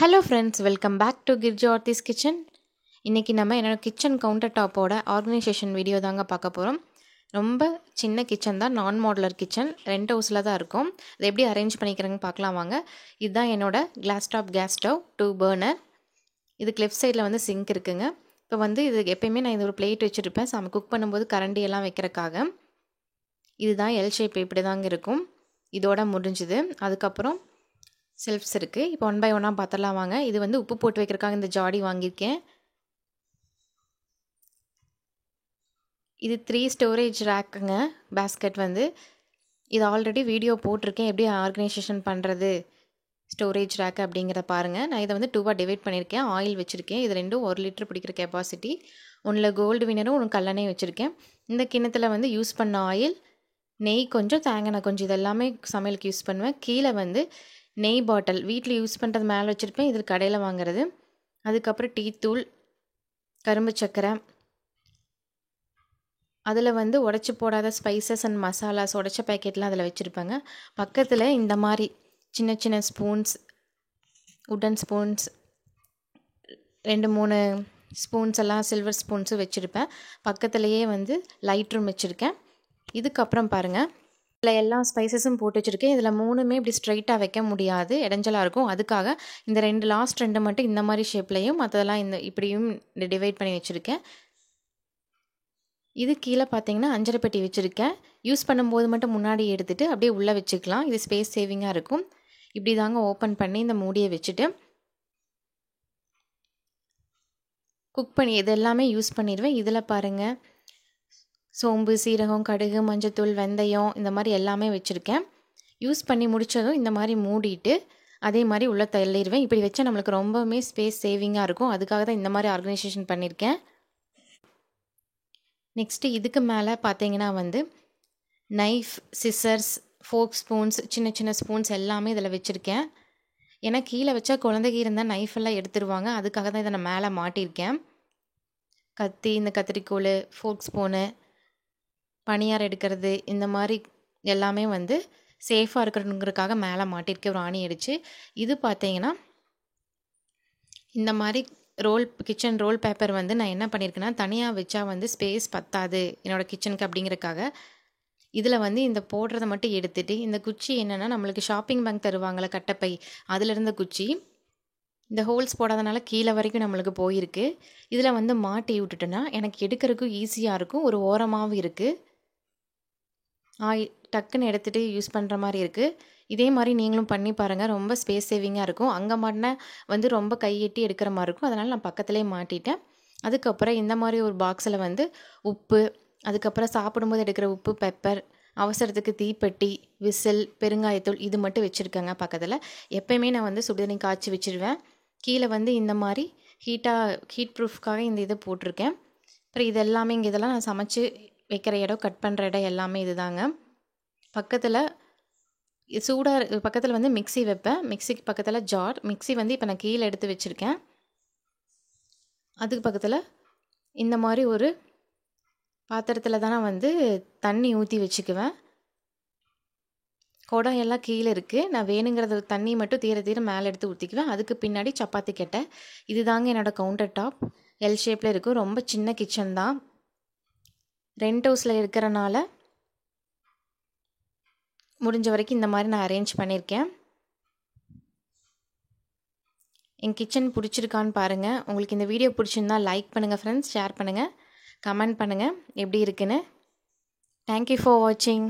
Hello friends, welcome back to Girja Aarthi's kitchen. இன்றைக்கி நம்ம என்னோடய கிச்சன் கவுண்டர் டாப்போட ஆர்கனைசேஷன் வீடியோ தாங்க பார்க்க போகிறோம். ரொம்ப சின்ன கிச்சன் தான், நான் மாடுலர் கிச்சன், ரெண்ட் ஹவுஸில் தான் இருக்கும். அதை எப்படி அரேஞ்ச் பண்ணிக்கிறேன்னு பார்க்கலாம் வாங்க. இதுதான் என்னோடய class top gas stove 2 burner. இதுக்கு லெஃப்ட் சைடில் வந்து சிங்க் இருக்குங்க. இப்போ வந்து இது எப்போயுமே நான் இது ஒரு பிளேட் வச்சுருப்பேன் குக் பண்ணும்போது கரண்டி எல்லாம் வைக்கிறக்காக. இதுதான் எல் ஷேப், இப்படி தாங்க இருக்கும். இதோட முடிஞ்சுது. அதுக்கப்புறம் செல்ஃப்ஸ் இருக்குது. இப்போ 1 by 1 பார்த்துடலாம் வாங்க. இது வந்து உப்பு போட்டு வைக்கிறதுக்காக இந்த ஜாடி வாங்கியிருக்கேன். இது 3 ஸ்டோரேஜ் ரேக்குங்க. பேஸ்கெட் வந்து இது ஆல்ரெடி வீடியோ போட்டிருக்கேன், எப்படி ஆர்கனைசேஷன் பண்ணுறது ஸ்டோரேஜ் ரேக் அப்படிங்கிறத பாருங்கள். நான் இதை வந்து 2 டிவைட் பண்ணியிருக்கேன். ஆயில் வச்சுருக்கேன். இது ரெண்டும் 1 லிட்டர் பிடிக்கிற கெப்பாசிட்டி. ஒன்றில் கோல்டு வினரும் ஒன்று கல்லெண்ணெய் வச்சுருக்கேன். இந்த கிண்ணத்தில் வந்து யூஸ் பண்ண ஆயில், நெய் கொஞ்சம், தேங்காய் கொஞ்சம், இதெல்லாமே சமையலுக்கு யூஸ் பண்ணுவேன். கீழே வந்து நெய் பாட்டில் வீட்டில் யூஸ் பண்ணுறது மேலே வச்சுருப்பேன், இது கடையில் வாங்குறது. அதுக்கப்புறம் டீ தூள், கரும்பு சக்கரை, அதில் வந்து உடச்சி போடாத ஸ்பைசஸ் அண்ட் மசாலாஸ் உடச்ச பேக்கெட்லாம் அதில் வச்சுருப்பேங்க. பக்கத்தில் இந்த மாதிரி சின்ன சின்ன ஸ்பூன்ஸ், உட்டன் ஸ்பூன்ஸ், 2-3 ஸ்பூன்ஸ் எல்லாம் சில்வர் ஸ்பூன்ஸும் வச்சுருப்பேன். பக்கத்துலேயே வந்து லைட் ரூம் வச்சுருக்கேன். இதுக்கப்புறம் பாருங்கள், இதில் எல்லா ஸ்பைசஸும் போட்டு வச்சுருக்கேன். இதில் 3மே இப்படி ஸ்ட்ரைட்டாக வைக்க முடியாது, இடைஞ்சலாக இருக்கும். அதுக்காக இந்த லாஸ்ட் 2 மட்டும் இந்த மாதிரி ஷேப்லையும், மற்றதெல்லாம் இந்த இப்படியும் டிவைட் பண்ணி வச்சுருக்கேன். இது கீழே பார்த்தீங்கன்னா அஞ்சரை பெட்டி வச்சுருக்கேன். யூஸ் பண்ணும்போது மட்டும் முன்னாடி எடுத்துகிட்டு அப்படியே உள்ளே வச்சுக்கலாம். இது ஸ்பேஸ் சேவிங்காக இருக்கும். இப்படி தாங்க ஓப்பன் பண்ணி இந்த மூடியை வச்சுட்டு குக் பண்ணி இது எல்லாமே யூஸ் பண்ணிடுவேன். இதில் பாருங்கள், சோம்பு, சீரகம், கடுகு, மஞ்சத்தூள், வெந்தயம், இந்த மாதிரி எல்லாமே வச்சுருக்கேன். யூஸ் பண்ணி முடித்ததும் இந்த மாதிரி மூடிட்டு அதே மாதிரி உள்ளே தள்ளிடுவேன். இப்படி வச்சா நம்மளுக்கு ரொம்பவுமே ஸ்பேஸ் சேவிங்காக இருக்கும். அதுக்காக தான் இந்த மாதிரி ஆர்கனைசேஷன் பண்ணியிருக்கேன். நெக்ஸ்ட்டு இதுக்கு மேலே பார்த்தீங்கன்னா வந்து நைஃப், சிசர்ஸ், ஃபோக் ஸ்பூன்ஸ், சின்ன சின்ன ஸ்பூன்ஸ் எல்லாமே இதில் வச்சுருக்கேன். ஏன்னா கீழே வச்சா குழந்தைக்கு இருந்தால் நைஃப் எல்லாம் எடுத்துருவாங்க. அதுக்காக தான் இதை நான் மேலே மாட்டியிருக்கேன். கத்தி, இந்த கத்திரிக்கோல், ஃபோக் ஸ்பூனு, பனியார் எடுக்கிறது, இந்த மாதிரி எல்லாமே வந்து சேஃபாக இருக்கணுங்கிறதுக்காக மேலே மாட்டிருக்க ஒரு ஆணி அடித்து. இது பார்த்தீங்கன்னா இந்த மாதிரி கிச்சன் ரோல் பேப்பர் வந்து நான் என்ன பண்ணியிருக்கேன்னா, தனியாக வச்சா வந்து ஸ்பேஸ் பத்தாது என்னோடய கிச்சனுக்கு அப்படிங்கிறக்காக இதில் வந்து இந்த போடுறதை மட்டும் எடுத்துகிட்டு, இந்த குச்சி என்னென்னா நம்மளுக்கு ஷாப்பிங் பேங்க் தருவாங்களே கட்டப்பை, அதில் இருந்த குச்சி, இந்த ஹோல்ஸ் போடாதனால கீழே வரைக்கும் நம்மளுக்கு போயிருக்கு. இதில் வந்து மாட்டி விட்டுட்டோன்னா எனக்கு எடுக்கிறதுக்கும் ஈஸியாக இருக்கும். ஒரு ஓரமாகவும் இருக்குது. டக்குன்னு எடுத்துகிட்டு யூஸ் பண்ணுற மாதிரி இருக்குது. இதே மாதிரி நீங்களும் பண்ணி பாருங்கள். ரொம்ப ஸ்பேஸ் சேவிங்காக இருக்கும். அங்கே மாட்டினா வந்து ரொம்ப கையெட்டி எடுக்கிற மாதிரி இருக்கும். அதனால் நான் பக்கத்துலேயே மாட்டிட்டேன். அதுக்கப்புறம் இந்த மாதிரி ஒரு பாக்ஸில் வந்து உப்பு, அதுக்கப்புறம் சாப்பிடும்போது எடுக்கிற உப்பு, பெப்பர், அவசரத்துக்கு தீப்பெட்டி, விசில், பெருங்காயத்தூள், இது மட்டும் வச்சுருக்கேங்க பக்கத்தில். எப்போயுமே நான் வந்து சுடுதண்ணி காய்ச்சி வச்சுருவேன். கீழே வந்து இந்த மாதிரி ஹீட் ப்ரூஃப்காக இந்த இதை போட்டிருக்கேன். அப்புறம் இது எல்லாமே இதெல்லாம் நான் சமைச்சு வைக்கிற இடம், கட் பண்ணுற இடம் எல்லாமே இது தாங்க. பக்கத்தில் பக்கத்தில் வந்து மிக்ஸி வைப்பேன். மிக்ஸிக்கு பக்கத்தில் ஜார். மிக்ஸி வந்து இப்போ நான் கீழே எடுத்து வச்சுருக்கேன். அதுக்கு பக்கத்தில் இந்த மாதிரி ஒரு பாத்திரத்தில் தான் நான் வந்து தண்ணி ஊற்றி வச்சுக்குவேன். குடம் எல்லாம் கீழே இருக்குது. நான் வேணுங்கிறது தண்ணி மட்டும் தீர மேலே எடுத்து ஊற்றிக்குவேன். அதுக்கு பின்னாடி சப்பாத்தி கட்டை. இது தாங்க என்னோடய கவுண்டர் டாப். எல் ஷேப்பில் இருக்கும். ரொம்ப சின்ன கிச்சன் தான். ரெண்ட் ஹவுஸில் இருக்கிறனால முடிஞ்ச வரைக்கும் இந்த மாதிரி நான் அரேஞ்ச் பண்ணியிருக்கேன். என் கிச்சன் பிடிச்சிருக்கான்னு பாருங்கள். உங்களுக்கு இந்த வீடியோ பிடிச்சிருந்தா லைக் பண்ணுங்கள் ஃப்ரெண்ட்ஸ், ஷேர் பண்ணுங்கள், கமெண்ட் பண்ணுங்கள் எப்படி இருக்குன்னு. தேங்க்யூ ஃபார் வாட்சிங்.